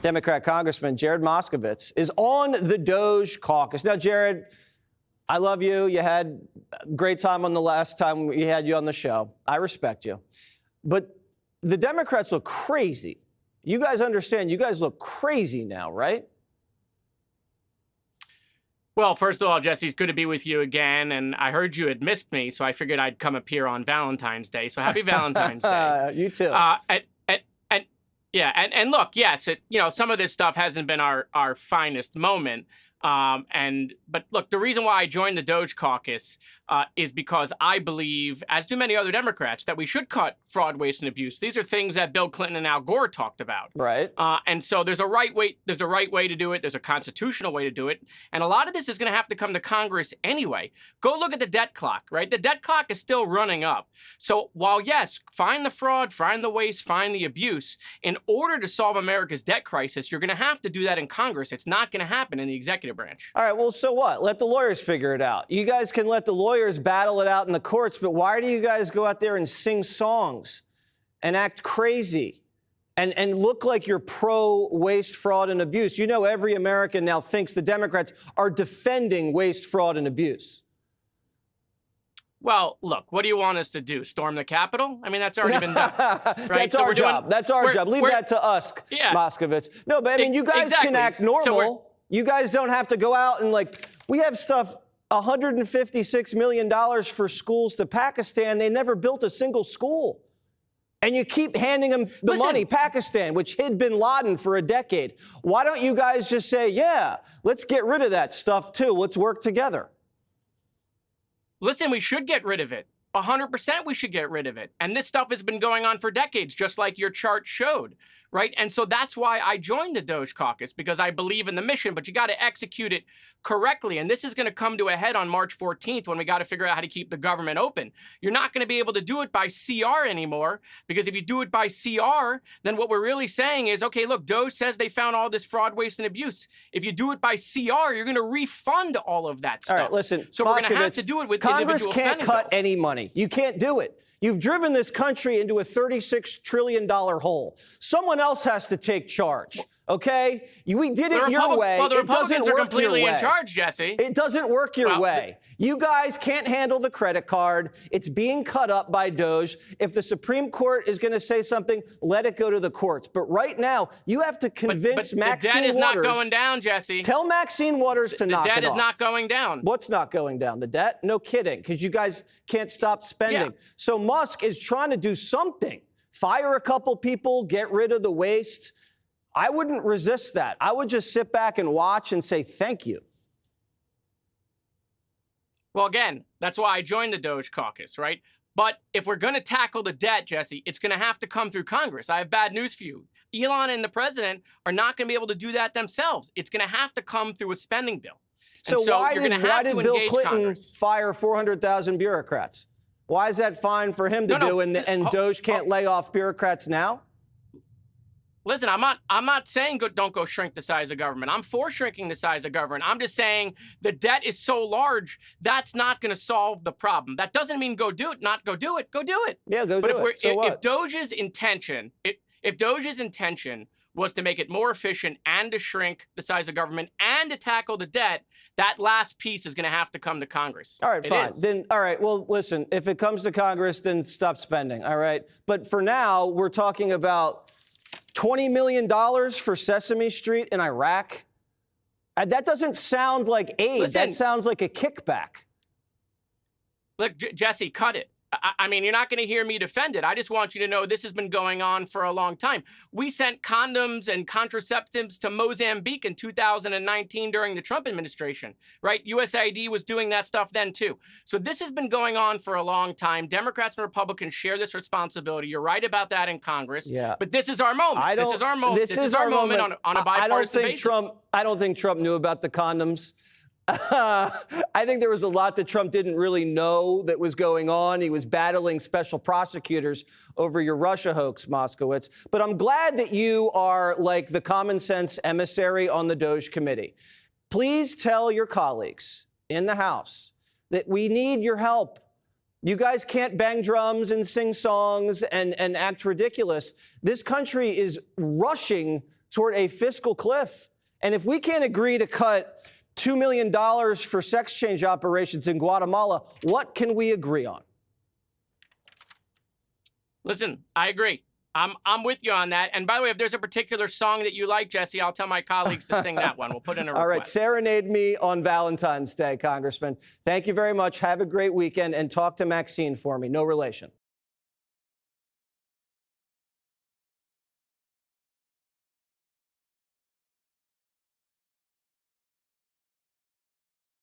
Democrat Congressman Jared Moskowitz is on the DOGE caucus. Now, Jared, I love you. You had a great time on the last time we had you on the show. I respect you. But the Democrats look crazy. You guys understand, you guys look crazy now, right? Well, first of all, Jesse, it's good to be with you again. And I heard you had missed me, so I figured I'd come up here on Valentine's Day. So happy Valentine's Day. You too. And look, yes, some of this stuff hasn't been our finest moment. But look, the reason why I joined the DOGE caucus is because I believe, as do many other Democrats, that we should cut fraud, waste, and abuse. These are things that Bill Clinton and Al Gore talked about. Right. And so there's a right way. There's a right way to do it. There's a constitutional way to do it. And a lot of this is going to have to come to Congress anyway. Go look at the debt clock, right? The debt clock is still running up. So while, yes, find the fraud, find the waste, find the abuse, in order to solve America's debt crisis, you're going to have to do that in Congress. It's not going to happen in the executive branch. All right, well, so what? Let the lawyers figure it out. You guys can let the lawyers battle it out in the courts, but why do you guys go out there and sing songs and act crazy and look like you're pro-waste, fraud, and abuse? You know every American now thinks the Democrats are defending waste, fraud, and abuse. Well, look, what do you want us to do? Storm the Capitol? I mean, that's already been done. Right? That's our job. That's our job. Leave that to us, Moskowitz. No, but I mean, you guys can act normal. You guys don't have to go out and we have stuff, $156 million for schools to Pakistan. They never built a single school. And you keep handing them the money, Pakistan, which hid bin Laden for a decade. Why don't you guys just say, yeah, let's get rid of that stuff too. Let's work together. Listen, we should get rid of it. 100% we should get rid of it. And this stuff has been going on for decades, just like your chart showed, right? And so that's why I joined the DOGE caucus, because I believe in the mission, but you got to execute it correctly. And this is going to come to a head on March 14th when we got to figure out how to keep the government open. You're not going to be able to do it by CR anymore, because if you do it by CR, then what we're really saying is, okay, look, DOGE says they found all this fraud, waste, and abuse. If you do it by CR, you're going to refund all of that stuff. All right, listen, so we're going to have to do it with Congress individual can't cut bills. any money. You can't do it. You've driven this country into a $36 trillion hole. Someone else has to take charge, okay? We did it your way. Well, the Republicans are completely in charge, Jesse. It doesn't work your way. You guys can't handle the credit card. It's being cut up by DOGE. If the Supreme Court is going to say something, let it go to the courts. But right now, you have to convince Maxine Waters. The debt is not going down, Jesse. Tell Maxine Waters to knock it off. The debt is not going down. What's not going down? The debt? No kidding, because you guys can't stop spending. Yeah. So Musk is trying to do something. Fire a couple people, get rid of the waste. I wouldn't resist that. I would just sit back and watch and say thank you. Well, again, that's why I joined the DOGE caucus, right? But if we're going to tackle the debt, Jesse, it's going to have to come through Congress. I have bad news for you. Elon and the president are not going to be able to do that themselves. It's going to have to come through a spending bill. So why did Bill Clinton fire 400,000 bureaucrats? Why is that fine for him to do, and DOGE can't lay off bureaucrats now? Listen, I'm not saying don't go shrink the size of government. I'm for shrinking the size of government. I'm just saying the debt is so large, that's not going to solve the problem. That doesn't mean go do it, not go do it. Go do it. Yeah, go do it. If DOGE's intention, if DOGE's intention was to make it more efficient and to shrink the size of government and to tackle the debt, that last piece is going to have to come to Congress. All right, fine. Then, all right, well, listen, if it comes to Congress, then stop spending, all right? But for now, we're talking about $20 million for Sesame Street in Iraq. That doesn't sound like aid. That sounds like a kickback. Look, Jesse, cut it. I mean, you're not going to hear me defend it. I just want you to know this has been going on for a long time. We sent condoms and contraceptives to Mozambique in 2019 during the Trump administration, right? USAID was doing that stuff then, too. So this has been going on for a long time. Democrats and Republicans share this responsibility. You're right about that in Congress. Yeah. But this is our moment. This is our moment. This is our moment on a bipartisan basis. I don't think Trump knew about the condoms. I think there was a lot that Trump didn't really know that was going on. He was battling special prosecutors over your Russia hoax, Moskowitz. But I'm glad that you are like the common sense emissary on the DOGE committee. Please tell your colleagues in the House that we need your help. You guys can't bang drums and sing songs and act ridiculous. This country is rushing toward a fiscal cliff. And if we can't agree to cut $2 million for sex change operations in Guatemala, what can we agree on? Listen, I agree. I'm with you on that. And by the way, if there's a particular song that you like, Jesse, I'll tell my colleagues to sing that one. We'll put in a request. All right, serenade me on Valentine's Day, Congressman. Thank you very much. Have a great weekend, and talk to Maxine for me. No relation.